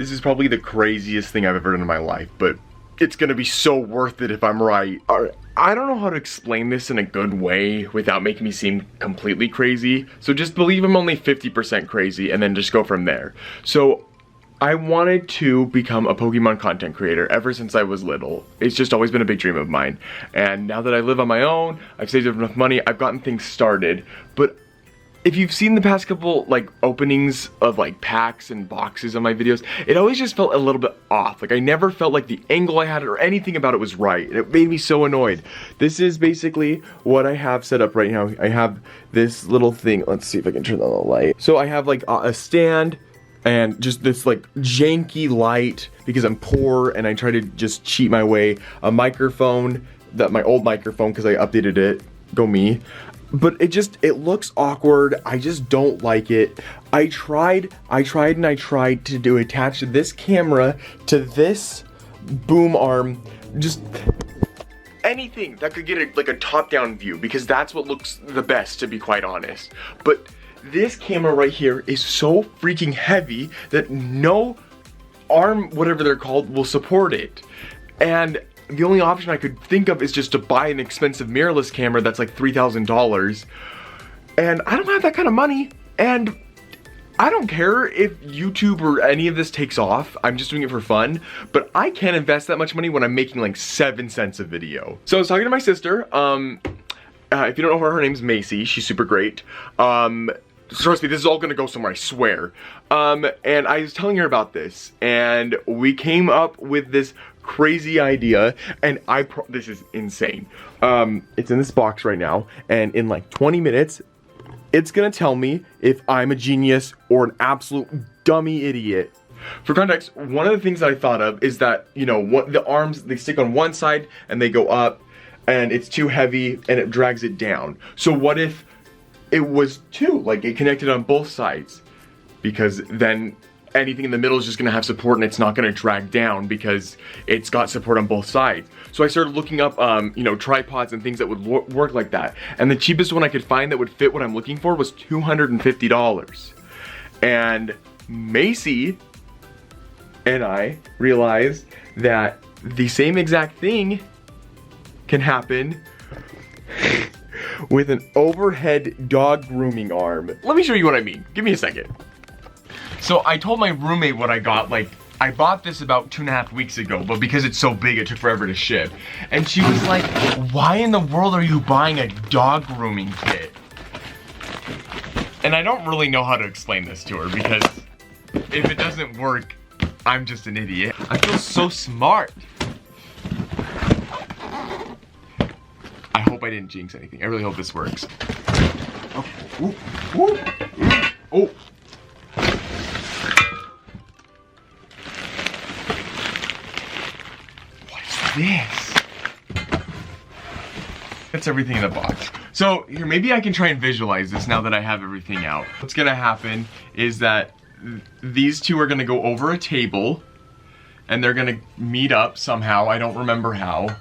This is probably the craziest thing I've ever done in my life, but it's gonna be so worth it if I'm right. I don't know how to explain this in a good way without making me seem completely crazy. So just believe I'm only 50% crazy and then just go from there. So I wanted to become a Pokemon content creator ever since I was little. It's just always been a big dream of mine. And now that I live on my own, I've saved up enough money, I've gotten things started. But if you've seen the past couple like openings of like packs and boxes on my videos, it always just felt a little bit off. Like I never felt like the angle I had or anything about it was right. And it made me so annoyed. This is basically what I have set up right now. I have this little thing. Let's see if I can turn on the light. So I have like a stand and just this like janky light because I'm poor and I try to just cheat my way. A microphone, my old microphone because I updated it. Go me. But it looks awkward. I just don't like it. I tried to attach this camera to this boom arm. Just anything that could get like a top-down view because that's what looks the best, to be quite honest. But this camera right here is so freaking heavy that no arm, whatever they're called, will support it. And the only option I could think of is just to buy an expensive mirrorless camera that's like $3,000. And I don't have that kind of money. And I don't care if YouTube or any of this takes off. I'm just doing it for fun. But I can't invest that much money when I'm making like 7 cents a video. So I was talking to my sister. If you don't know her name's Macy. She's super great. Trust me, this is all gonna go somewhere, I swear. And I was telling her about this, and we came up with this crazy idea, and this is insane. It's in this box right now, and in like 20 minutes, it's gonna tell me if I'm a genius or an absolute dummy idiot. For context, one of the things that I thought of is that, you know, the arms, they stick on one side and they go up, and it's too heavy and it drags it down. So what if it was two, like it connected on both sides? Because then anything in the middle is just gonna have support and it's not gonna drag down because it's got support on both sides. So I started looking up, you know, tripods and things that would work like that. And the cheapest one I could find that would fit what I'm looking for was $250. And Macy and I realized that the same exact thing can happen with an overhead dog grooming arm. Let me show you what I mean. Give me a second. So I told my roommate what I got. Like, I bought this about 2.5 weeks ago, but because it's so big, it took forever to ship. And she was like, why in the world are you buying a dog grooming kit? And I don't really know how to explain this to her because if it doesn't work, I'm just an idiot. I feel so smart. I hope I didn't jinx anything. I really hope this works. Okay. Ooh. Ooh. Oh. What is this? That's everything in the box. So here, maybe I can try and visualize this now that I have everything out. What's gonna happen is that these two are gonna go over a table and they're gonna meet up somehow. I don't remember how.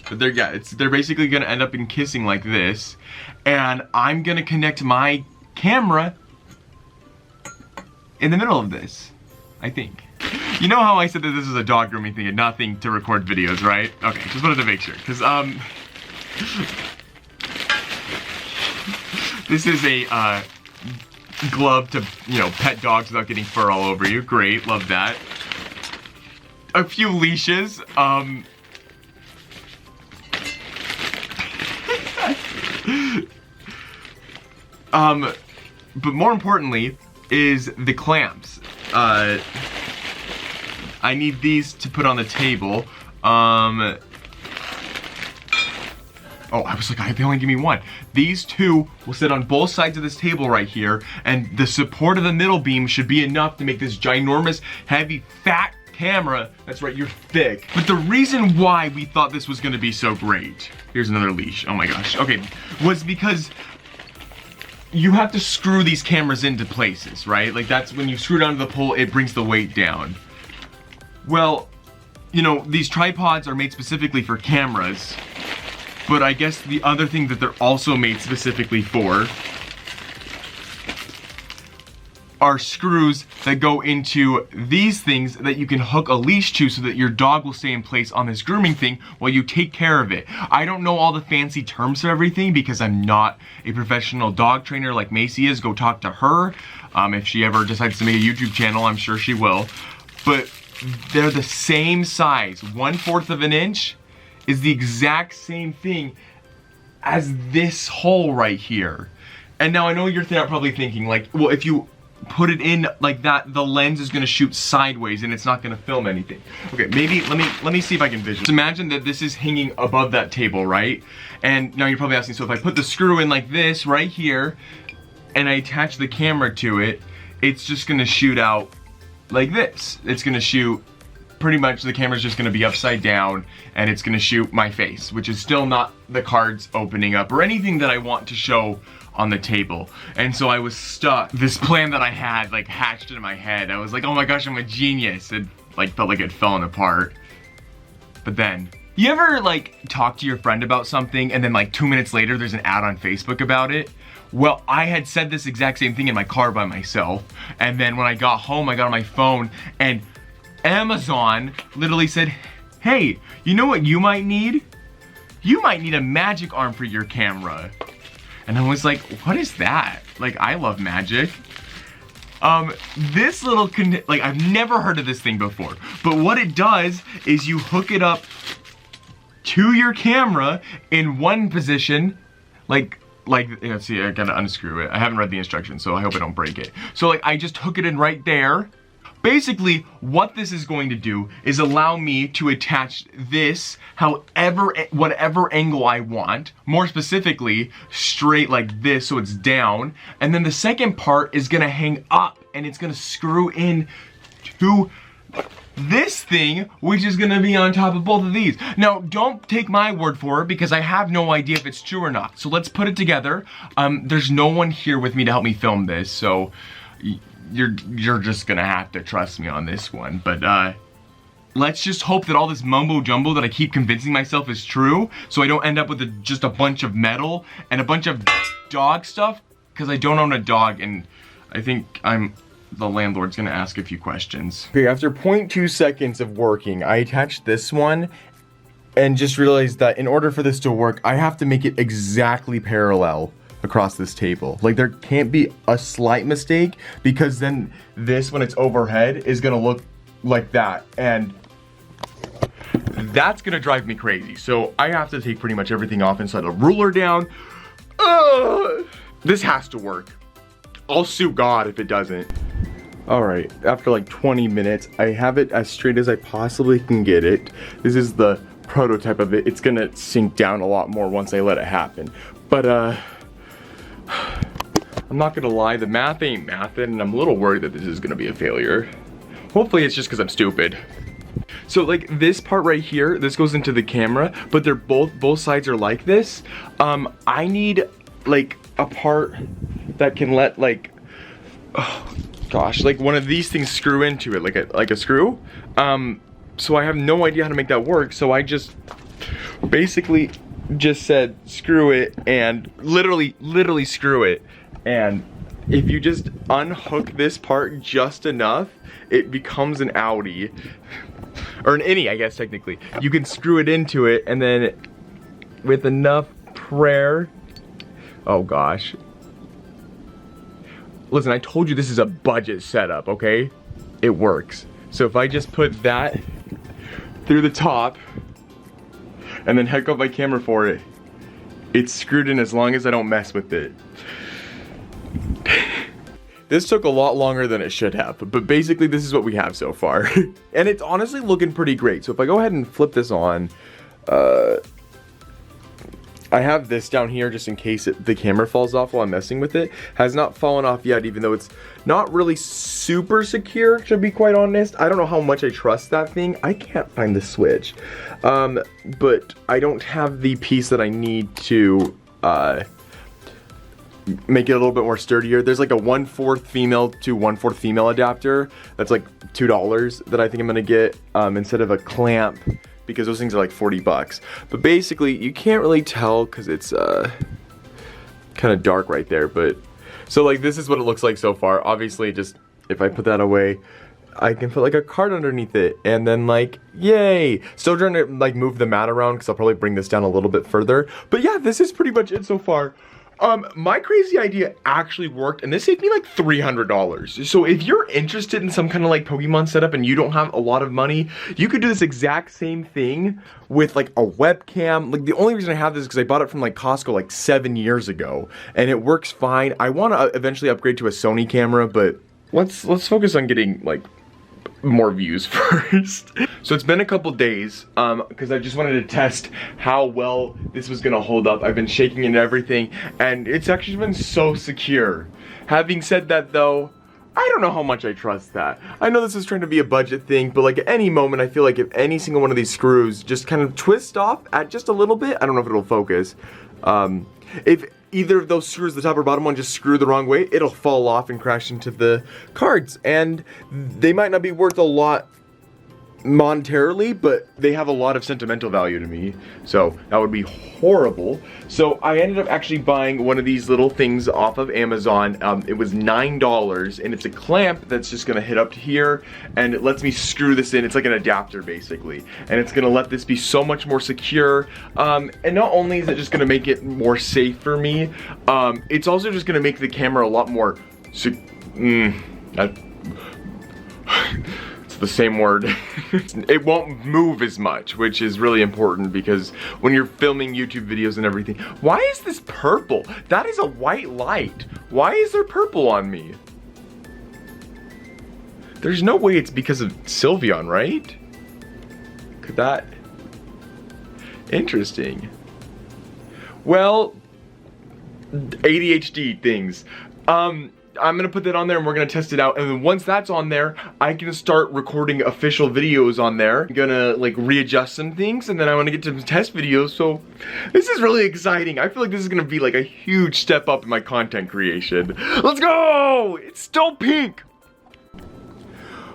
But they're basically gonna end up in kissing like this, and I'm gonna connect my camera in the middle of this, I think. You know how I said that this is a dog grooming thing and nothing to record videos, right? Okay, just wanted to make sure, because this is a glove to, you know, pet dogs without getting fur all over you. Great, love that. A few leashes, but more importantly is the clamps. I need these to put on the table. Oh, I was like, they only give me one. These two will sit on both sides of this table right here, and the support of the middle beam should be enough to make this ginormous, heavy, fat camera. That's right, you're thick. But the reason why we thought this was gonna be so great, here's another leash, oh my gosh, okay, was because you have to screw these cameras into places, right? Like that's when you screw down to the pole, it brings the weight down. Well, you know, these tripods are made specifically for cameras, but I guess the other thing that they're also made specifically for are screws that go into these things that you can hook a leash to so that your dog will stay in place on this grooming thing while you take care of it. I don't know all the fancy terms for everything because I'm not a professional dog trainer like Macy is. Go talk to her. If she ever decides to make a YouTube channel, I'm sure she will. But they're the same size. 1/4 of an inch is the exact same thing as this hole right here. And now I know you're probably thinking like, well, if you put it in like that, the lens is gonna shoot sideways and it's not gonna film anything. Okay, maybe let me see if I can visualize. Imagine that this is hanging above that table, right? And now you're probably asking, so if I put the screw in like this right here and I attach the camera to it, it's just gonna shoot out like this. It's gonna shoot pretty much, the camera's just gonna be upside down and it's gonna shoot my face, which is still not the cards opening up or anything that I want to show on the table. And so I was stuck. This plan that I had like hatched in my head. I was like, oh my gosh, I'm a genius. It like felt like it fallen apart. But then, you ever like talk to your friend about something and then like 2 minutes later there's an ad on Facebook about it? Well, I had said this exact same thing in my car by myself. And then when I got home, I got on my phone and Amazon literally said, hey, you know what you might need? You might need a magic arm for your camera. And I was like, what is that? Like, I love magic. This little, like, I've never heard of this thing before. But what it does is you hook it up to your camera in one position. Like, let's see, I gotta unscrew it. I haven't read the instructions, so I hope I don't break it. So, like, I just hook it in right there. Basically, what this is going to do is allow me to attach this whatever angle I want, more specifically, straight like this so it's down, and then the second part is gonna hang up and it's gonna screw in to this thing, which is gonna be on top of both of these. Now, don't take my word for it because I have no idea if it's true or not. So let's put it together. There's no one here with me to help me film this, so you're just gonna have to trust me on this one. But let's just hope that all this mumbo jumbo that I keep convincing myself is true, so I don't end up with just a bunch of metal and a bunch of dog stuff, because I don't own a dog and I think the landlord's gonna ask a few questions. Okay, after 0.2 seconds of working, I attached this one and just realized that in order for this to work, I have to make it exactly parallel across this table. Like, there can't be a slight mistake, because then this, when it's overhead, is gonna look like that, and that's gonna drive me crazy. So I have to take pretty much everything off and set a ruler down. This has to work. I'll sue God if it doesn't. All right, after like 20 minutes, I have it as straight as I possibly can get it. This is the prototype of it. It's gonna sink down a lot more once I let it happen. But I'm not gonna lie, the math ain't mathin', and I'm a little worried that this is gonna be a failure. Hopefully it's just because I'm stupid. So like this part right here, this goes into the camera, but they're both sides are like this. I need like a part that can let like, oh gosh, like one of these things screw into it, like a screw. So I have no idea how to make that work, so I just basically just said screw it, and literally screw it. And if you just unhook this part just enough, it becomes an Audi. Or an innie, I guess, technically. You can screw it into it, and then with enough prayer, oh gosh. Listen, I told you this is a budget setup, okay? It works. So if I just put that through the top, and then hook up my camera for it, it's screwed in as long as I don't mess with it. This took a lot longer than it should have, but basically this is what we have so far. And it's honestly looking pretty great. So if I go ahead and flip this on, I have this down here just in case the camera falls off while I'm messing with it. Has not fallen off yet, even though it's not really super secure, to be quite honest. I don't know how much I trust that thing. I can't find the switch. But I don't have the piece that I need to make it a little bit more sturdier. There's like a 1/4 female to 1/4 female adapter that's like $2 that I think I'm gonna get instead of a clamp, because those things are like 40 bucks. But basically, you can't really tell because it's kind of dark right there. But So like this is what it looks like so far. Obviously just, if I put that away, I can put like a card underneath it, and then like, yay! Still trying to like move the mat around because I'll probably bring this down a little bit further. But yeah, this is pretty much it so far. My crazy idea actually worked, and this saved me like $300. So if you're interested in some kind of like Pokemon setup and you don't have a lot of money, you could do this exact same thing with like a webcam. Like the only reason I have this is because I bought it from like Costco like 7 years ago, and it works fine. I want to eventually upgrade to a Sony camera, but let's focus on getting like more views first. So it's been a couple days because I just wanted to test how well this was gonna hold up. I've been shaking it and everything, and it's actually been so secure. Having said that though, I don't know how much I trust that. I know this is trying to be a budget thing, but like at any moment I feel like if any single one of these screws just kind of twist off at just a little bit, I don't know if it'll focus. If either of those screws, the top or bottom one, just screw the wrong way, it'll fall off and crash into the cards. And they might not be worth a lot monetarily, but they have a lot of sentimental value to me. So that would be horrible. So I ended up actually buying one of these little things off of Amazon. It was $9, and it's a clamp that's just gonna hit up to here, and it lets me screw this in. It's like an adapter basically, and it's gonna let this be so much more secure. And not only is it just gonna make it more safe for me, it's also just gonna make the camera a lot more the same word. It won't move as much, which is really important because when you're filming YouTube videos and everything. Why is this purple? That is a white light. Why is there purple on me? There's no way it's because of Sylveon, right? Could that? Interesting. Well, ADHD things. I'm gonna put that on there and we're gonna test it out, and then once that's on there, I can start recording official videos on there. I'm gonna like readjust some things, and then I wanna get to some test videos, so this is really exciting. I feel like this is gonna be like a huge step up in my content creation. Let's go! It's still pink!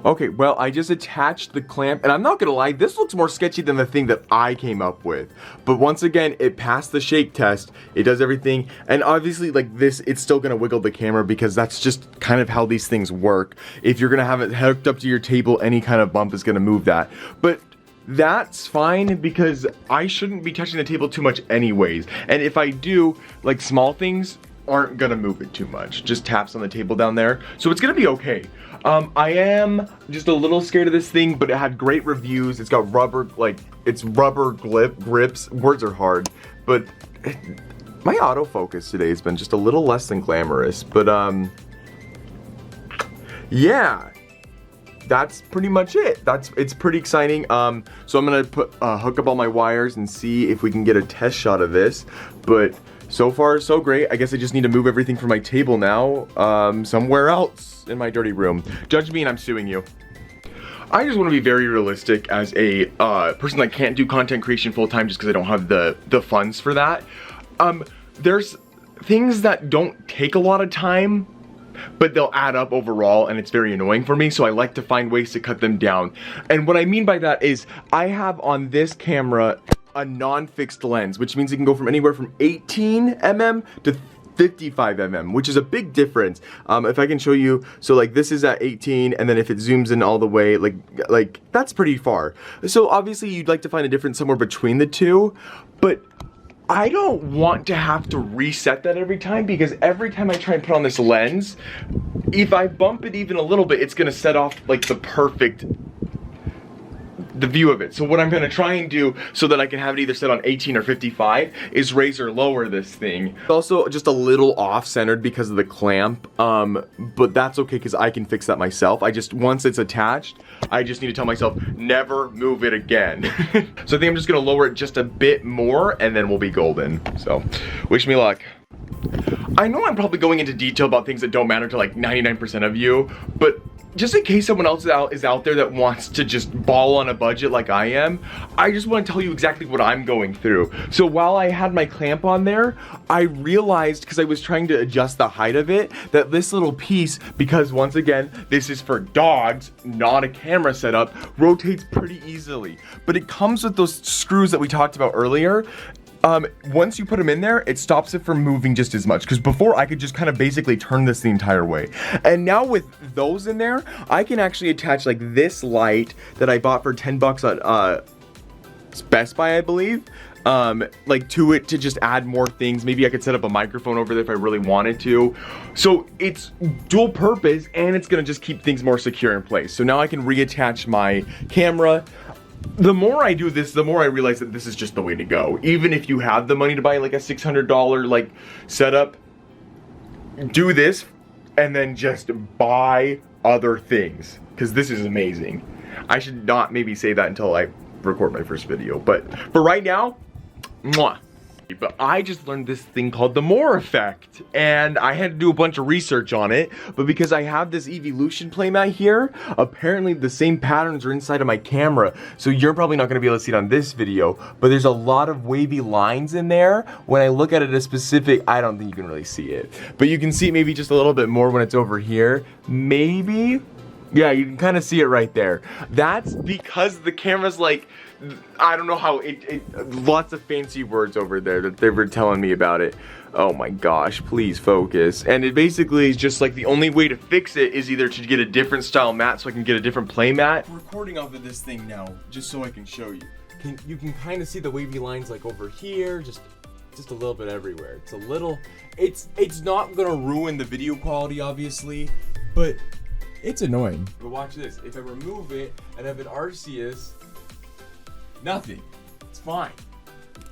Okay, well, I just attached the clamp, and I'm not gonna lie, this looks more sketchy than the thing that I came up with. But once again, it passed the shake test, it does everything, and obviously, like this, it's still gonna wiggle the camera because that's just kind of how these things work. If you're gonna have it hooked up to your table, any kind of bump is gonna move that. But that's fine because I shouldn't be touching the table too much anyways. And if I do, like small things aren't gonna move it too much. Just taps on the table down there. So it's gonna be okay. I am just a little scared of this thing, but it had great reviews. It's got rubber, like, it's rubber grips. Words are hard, but my autofocus today has been just a little less than glamorous. But, yeah, that's pretty much it. It's pretty exciting. So I'm gonna hook up all my wires and see if we can get a test shot of this. But so far, so great. I guess I just need to move everything from my table now, somewhere else in my dirty room. Judge me and I'm suing you. I just want to be very realistic as a person that can't do content creation full time just because I don't have the funds for that. There's things that don't take a lot of time, but they'll add up overall, and it's very annoying for me, so I like to find ways to cut them down. And what I mean by that is I have on this camera a non-fixed lens, which means it can go from anywhere from 18mm to 55mm, which is a big difference. If I can show you, so like this is at 18, and then if it zooms in all the way, like that's pretty far. So obviously you'd like to find a difference somewhere between the two, but I don't want to have to reset that every time, because every time I try and put on this lens, if I bump it even a little bit, it's gonna set off like the view of it. So what I'm gonna try and do so that I can have it either set on 18 or 55 is raise or lower this thing. It's also just a little off-centered because of the clamp, but that's okay because I can fix that myself. Once it's attached, I just need to tell myself, never move it again. So I think I'm just gonna lower it just a bit more and then we'll be golden. So, wish me luck. I know I'm probably going into detail about things that don't matter to like 99% of you, but just in case someone else is out there that wants to just ball on a budget like I am, I just want to tell you exactly what I'm going through. So while I had my clamp on there, I realized, because I was trying to adjust the height of it, that this little piece, because once again, this is for dogs, not a camera setup, rotates pretty easily. But it comes with those screws that we talked about earlier. once you put them in there, it stops it from moving just as much. Because before, I could just kind of basically turn this the entire way. And now with those in there, I can actually attach like this light that I bought for 10 bucks at Best Buy, I believe. Like to it to just add more things. Maybe I could set up a microphone over there if I really wanted to. So it's dual purpose, and it's gonna just keep things more secure in place. So now I can reattach my camera. The more I do this, the more I realize that this is just the way to go. Even if you have the money to buy like a $600 like setup, do this and then just buy other things, because this is amazing. I should not maybe say that until I record my first video, but for right now, mwah. But I just learned this thing called the Moore effect, and I had to do a bunch of research on it. But because I have this evolution playmat here, apparently the same patterns are inside of my camera. So you're probably not going to be able to see it on this video, but there's a lot of wavy lines in there. When I look at it a specific, I don't think you can really see it, but you can see it maybe just a little bit more when it's over here. Maybe. Yeah, you can kind of see it right there. That's because the camera's like, I don't know how lots of fancy words over there that they were telling me about it. Oh my gosh, please focus. And it basically is just like the only way to fix it is either to get a different style mat so I can get a different play mat. I'm recording off of this thing now, just so I can show you. You can kind of see the wavy lines like over here, just a little bit everywhere. It's a little, it's not gonna ruin the video quality obviously, but it's annoying. But watch this. If I remove it and have an Arceus, nothing. It's fine.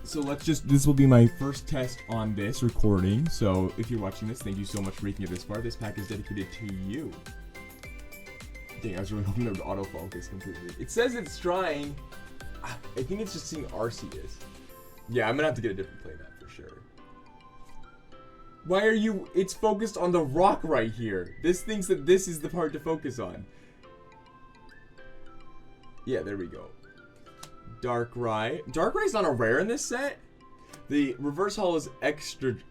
So this will be my first test on this recording. So if you're watching this, thank you so much for making it this far. This pack is dedicated to you. Dang, I was really hoping it would autofocus completely. It says it's trying. I think it's just seeing Arceus. Yeah, I'm gonna have to get a different playmat for sure. Why are you, it's focused on the rock right here. This thinks that this is the part to focus on. Yeah, there we go. Darkrai. Darkrai's not a rare in this set. The reverse holo is Excadrill.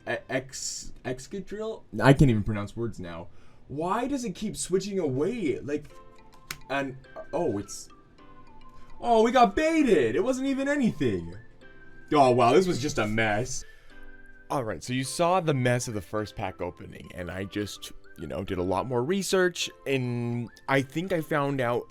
I can't even pronounce words now. Why does it keep switching away? Like, and, oh, we got baited. It wasn't even anything. Oh, wow, this was just a mess. Alright, so you saw the mess of the first pack opening, and I just, did a lot more research, and I think I found out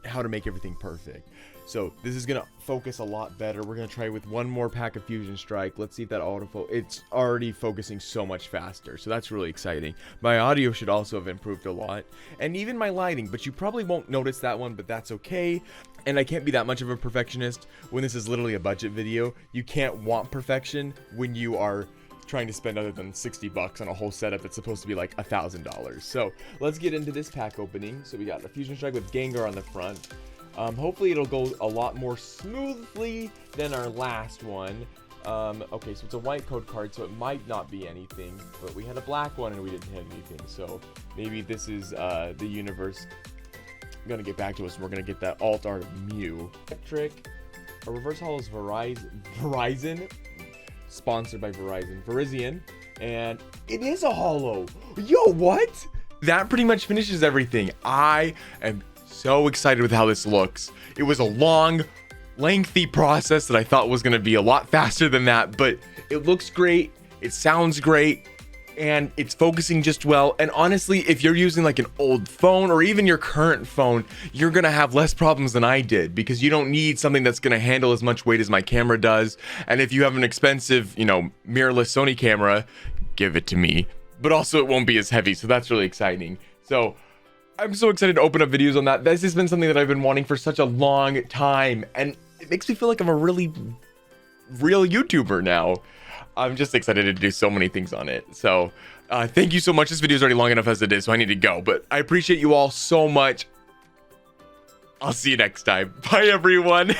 how to make everything perfect. So this is gonna focus a lot better. We're gonna try with one more pack of Fusion Strike. Let's see if that autofocus, it's already focusing so much faster, so that's really exciting. My audio should also have improved a lot, and even my lighting, but you probably won't notice that one, but that's okay. And I can't be that much of a perfectionist when this is literally a budget video. You can't want perfection when you are trying to spend other than 60 bucks on a whole setup that's supposed to be like $1,000. So let's get into this pack opening. So we got a Fusion Strike with Gengar on the front. Hopefully it'll go a lot more smoothly than our last one. Okay, so it's a white code card, so it might not be anything, but we had a black one and we didn't have anything. So maybe this is the universe gonna get back to us, and we're gonna get that alt art of Mew. Trick. A reverse holo is Verizon, sponsored by Verizon, and it is a holo. Yo, what? That pretty much finishes everything. I am so excited with how this looks. It was a long, lengthy process that I thought was gonna be a lot faster than that, but it looks great, it sounds great, and it's focusing just well. And honestly, if you're using like an old phone or even your current phone, you're gonna have less problems than I did, because you don't need something that's gonna handle as much weight as my camera does. And if you have an expensive, mirrorless Sony camera, give it to me. But also it won't be as heavy, so that's really exciting. So I'm so excited to open up videos on that. This has been something that I've been wanting for such a long time, and it makes me feel like I'm a really real YouTuber now. I'm just excited to do so many things on it. So thank you so much. This video is already long enough as it is, so I need to go, but I appreciate you all so much. I'll see you next time. Bye, everyone.